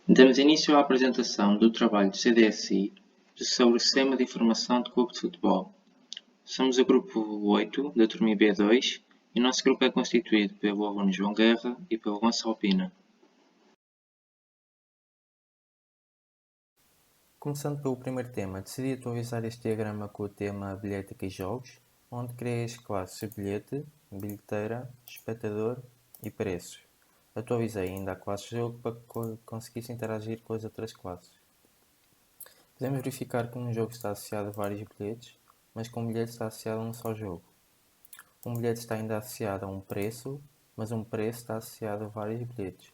Damos início à apresentação do trabalho do CDSI sobre o Sistema de Informação de Clube de Futebol. Somos o grupo 8 da turma B2 e o nosso grupo é constituído pelo aluno João Guerra e pelo Gonçalo Pina. Começando pelo primeiro tema, decidi atualizar este diagrama com o tema bilhética e jogos, onde criei as classes bilhete, bilheteira, espectador e preços. Atualizei ainda a classe jogo para que conseguisse interagir com as outras classes. Podemos verificar que um jogo está associado a vários bilhetes, mas que um bilhete está associado a um só jogo. Um bilhete está ainda associado a um preço, mas um preço está associado a vários bilhetes.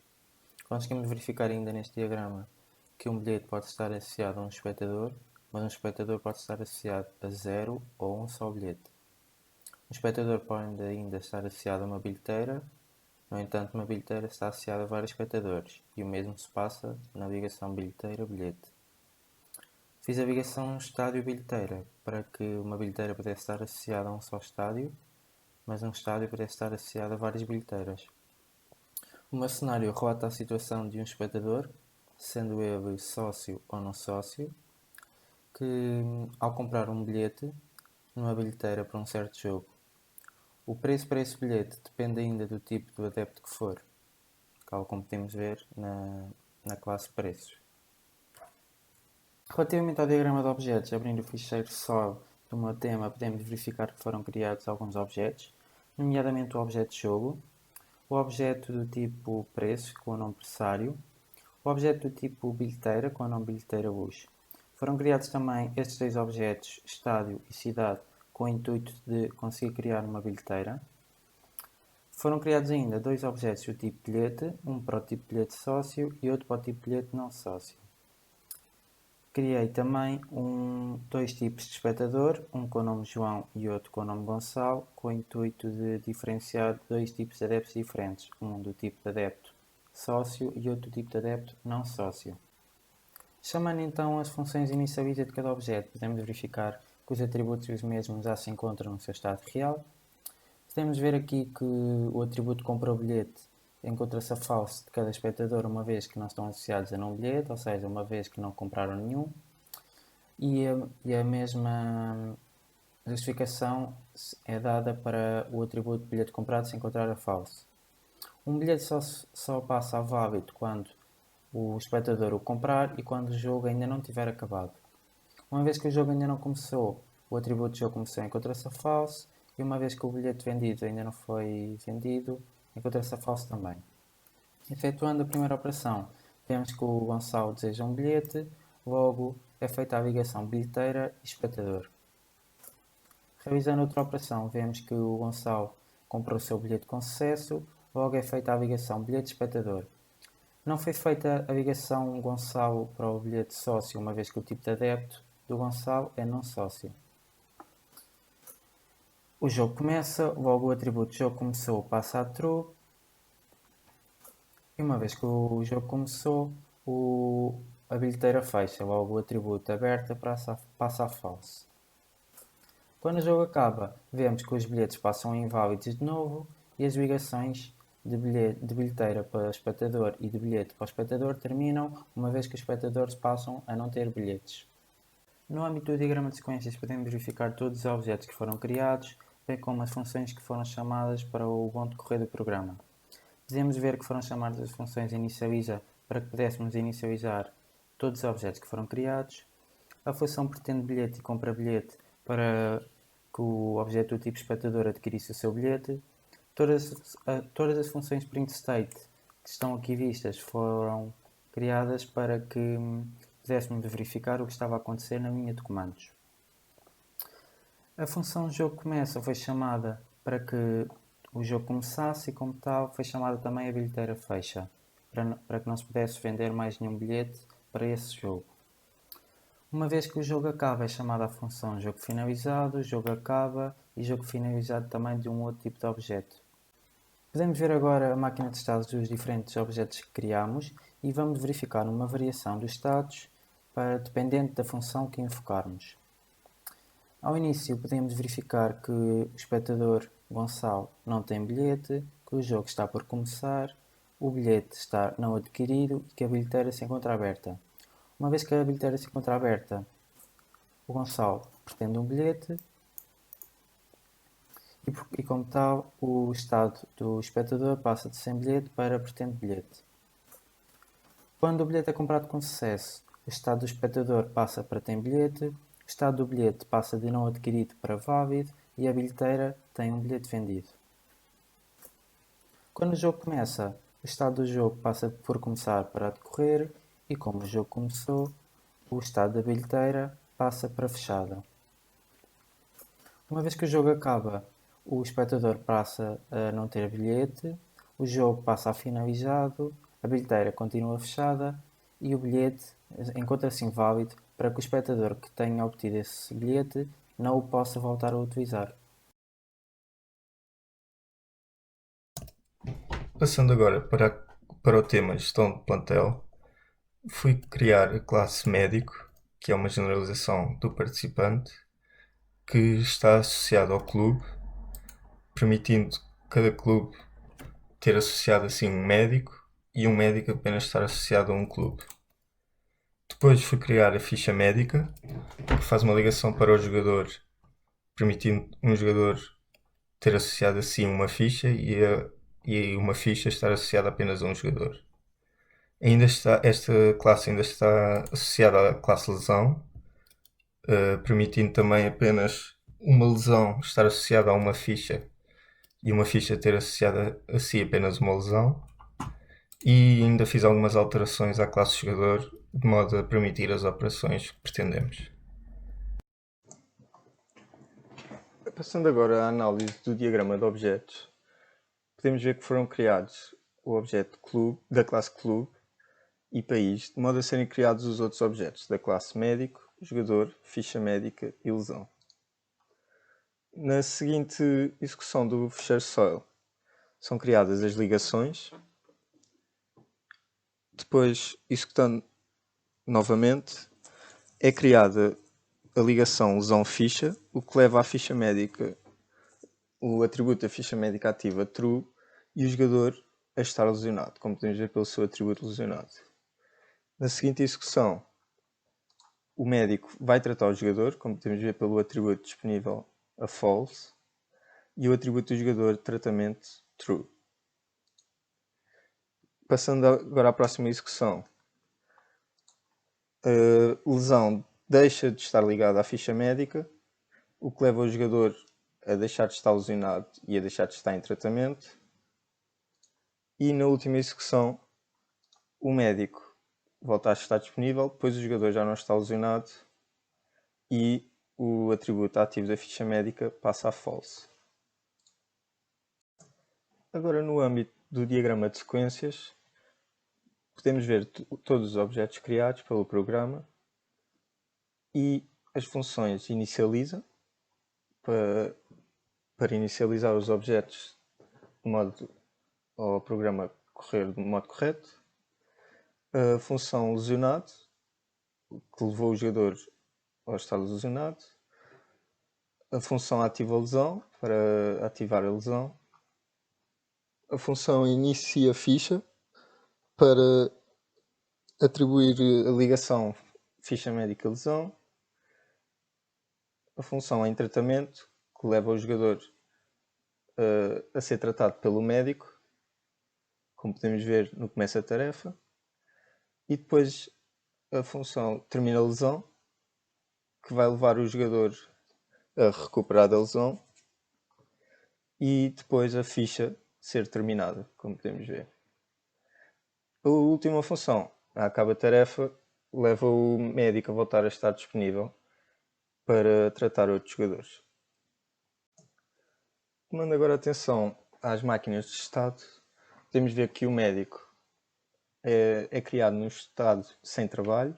Conseguimos verificar ainda neste diagrama que um bilhete pode estar associado a um espectador, mas um espectador pode estar associado a zero ou um só bilhete. Um espectador pode ainda estar associado a uma bilheteira, no entanto, uma bilheteira está associada a vários espectadores, e o mesmo se passa na ligação bilheteira-bilhete. Fiz a ligação estádio-bilheteira para que uma bilheteira pudesse estar associada a um só estádio, mas um estádio pudesse estar associado a várias bilheteiras. O meu cenário relata a situação de um espectador, sendo ele sócio ou não sócio, que ao comprar um bilhete numa bilheteira para um certo jogo, o preço para esse bilhete depende ainda do tipo de adepto que for, tal como podemos ver na classe preços. Relativamente ao diagrama de objetos, abrindo o ficheiro só do meu tema, podemos verificar que foram criados alguns objetos, nomeadamente o objeto jogo, o objeto do tipo preço, com o nome pressário, o objeto do tipo bilheteira, com o nome bilheteira luz. Foram criados também estes dois objetos, estádio e cidade, com o intuito de conseguir criar uma bilheteira. Foram criados ainda dois objetos do tipo bilhete, um para o tipo bilhete sócio e outro para o tipo bilhete não sócio. Criei também dois tipos de espectador, um com o nome João e outro com o nome Gonçalo, com o intuito de diferenciar dois tipos de adeptos diferentes, um do tipo de adepto sócio e outro tipo de adepto não sócio. Chamando então as funções inicializa de cada objeto, podemos verificar que os atributos dos mesmos já se encontram no seu estado real. Podemos ver aqui que o atributo compra o bilhete encontra-se a false de cada espectador, uma vez que não estão associados a nenhum bilhete, ou seja, uma vez que não compraram nenhum. E a mesma justificação é dada para o atributo bilhete comprado se encontrar a false. Um bilhete só passa a válido quando o espectador o comprar e quando o jogo ainda não tiver acabado. Uma vez que o jogo ainda não começou, o atributo de jogo começou encontra-se a false, e uma vez que o bilhete vendido ainda não foi vendido, encontra-se a false também. Efetuando a primeira operação, vemos que o Gonçalo deseja um bilhete, logo é feita a ligação bilheteira e espectador. Revisando outra operação, vemos que o Gonçalo comprou o seu bilhete com sucesso, logo é feita a ligação bilhete-espectador. Não foi feita a ligação Gonçalo para o bilhete sócio, uma vez que o tipo de adepto do Gonçalo é não sócio. O jogo começa, logo o atributo jogo começou passa a true, e uma vez que o jogo começou, a bilheteira fecha, logo o atributo aberta passa a false. Quando o jogo acaba, vemos que os bilhetes passam inválidos de novo e as ligações de bilheteira para o espectador e de bilhete para o espectador terminam, uma vez que os espectadores passam a não ter bilhetes. No âmbito do diagrama de sequências, podemos verificar todos os objetos que foram criados, bem como as funções que foram chamadas para o bom decorrer do programa. Podemos ver que foram chamadas as funções inicializa para que pudéssemos inicializar todos os objetos que foram criados, a função pretende bilhete e compra bilhete para que o objeto do tipo espectador adquirisse o seu bilhete. Todas as funções print state que estão aqui vistas foram criadas para que pudéssemos verificar o que estava a acontecer na linha de comandos. A função jogo começa foi chamada para que o jogo começasse e, como tal, foi chamada também a bilheteira fecha, para que não se pudesse vender mais nenhum bilhete para esse jogo. Uma vez que o jogo acaba, é chamada a função jogo finalizado, jogo acaba e jogo finalizado também de um outro tipo de objeto. Podemos ver agora a máquina de estados dos diferentes objetos que criamos e vamos verificar uma variação dos estados dependente da função que invocarmos. Ao início podemos verificar que o espectador Gonçalo não tem bilhete, que o jogo está por começar, o bilhete está não adquirido e que a bilheteira se encontra aberta. Uma vez que a bilheteira se encontra aberta, o Gonçalo pretende um bilhete e como tal, o estado do espectador passa de sem bilhete para pretende bilhete. Quando o bilhete é comprado com sucesso, o estado do espectador passa para tem bilhete, o estado do bilhete passa de não adquirido para válido e a bilheteira tem um bilhete vendido. Quando o jogo começa, o estado do jogo passa por começar para decorrer e como o jogo começou, o estado da bilheteira passa para fechada. Uma vez que o jogo acaba, o espectador passa a não ter bilhete, o jogo passa a finalizado, a bilheteira continua fechada e o bilhete encontra-se inválido para que o espectador que tenha obtido esse bilhete não o possa voltar a utilizar. Passando agora para o tema gestão de plantel, fui criar a classe médico, que é uma generalização do participante, que está associado ao clube, permitindo cada clube ter associado assim um médico e um médico apenas estar associado a um clube. Depois fui criar a ficha médica, que faz uma ligação para o jogador, permitindo um jogador ter associado assim uma ficha e uma ficha estar associada apenas a um jogador. Esta classe ainda está associada à classe lesão, permitindo também apenas uma lesão estar associada a uma ficha e uma ficha ter associada a si apenas uma lesão. E ainda fiz algumas alterações à classe jogador de modo a permitir as operações que pretendemos. Passando agora à análise do diagrama de objetos, podemos ver que foram criados o objeto clube, da classe clube e país, de modo a serem criados os outros objetos da classe médico, jogador, ficha médica e lesão. Na seguinte execução do fecheiro soil, são criadas as ligações. Depois, executando novamente, é criada a ligação lesão-ficha, o que leva à ficha médica, o atributo da ficha médica ativa true e o jogador a estar lesionado, como podemos ver pelo seu atributo lesionado. Na seguinte execução, o médico vai tratar o jogador, como podemos ver pelo atributo disponível a false, e o atributo do jogador tratamento true. Passando agora à próxima execução, a lesão deixa de estar ligada à ficha médica, o que leva o jogador a deixar de estar lesionado e a deixar de estar em tratamento. E na última execução, o médico volta a estar disponível, depois o jogador já não está lesionado e o atributo ativo da ficha médica passa a false. Agora, no âmbito do diagrama de sequências, podemos ver todos os objetos criados pelo programa e as funções inicializa para inicializar os objetos de modo ao programa correr de modo correto, a função lesionado, que levou o jogador ao estado lesionado, a função ativa lesão, para ativar a lesão, a função inicia ficha, para atribuir a ligação ficha médica lesão, a função em tratamento, que leva o jogador a ser tratado pelo médico, como podemos ver no começo da tarefa, e depois a função termina a lesão, que vai levar o jogador a recuperar da lesão, e depois a ficha ser terminada, como podemos ver. A última função, acaba a tarefa, leva o médico a voltar a estar disponível para tratar outros jogadores. Tomando agora atenção às máquinas de estado, podemos ver que o médico é criado no estado sem trabalho,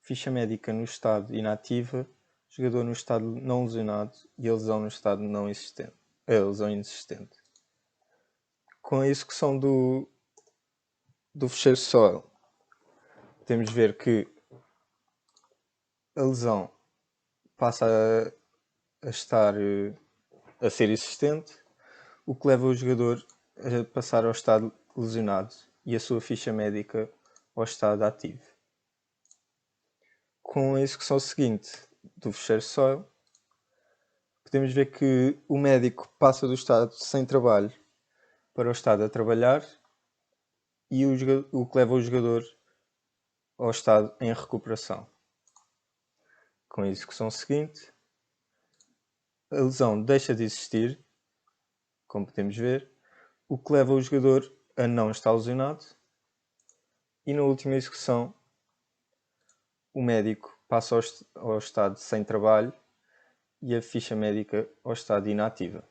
ficha médica no estado inativa, jogador no estado não lesionado e a lesão no estado não existente, a lesão inexistente. Com a execução do fecheiro soil, podemos ver que a lesão passa a estar a ser existente, o que leva o jogador a passar ao estado lesionado e a sua ficha médica ao estado ativo. Com a execução seguinte do fecheiro SOIL, podemos ver que o médico passa do estado sem trabalho para o estado a trabalhar e o que leva o jogador ao estado em recuperação. Com a execução seguinte, a lesão deixa de existir, como podemos ver, o que leva o jogador a não estar lesionado, e na última execução o médico passa ao estado sem trabalho e a ficha médica ao estado inativa.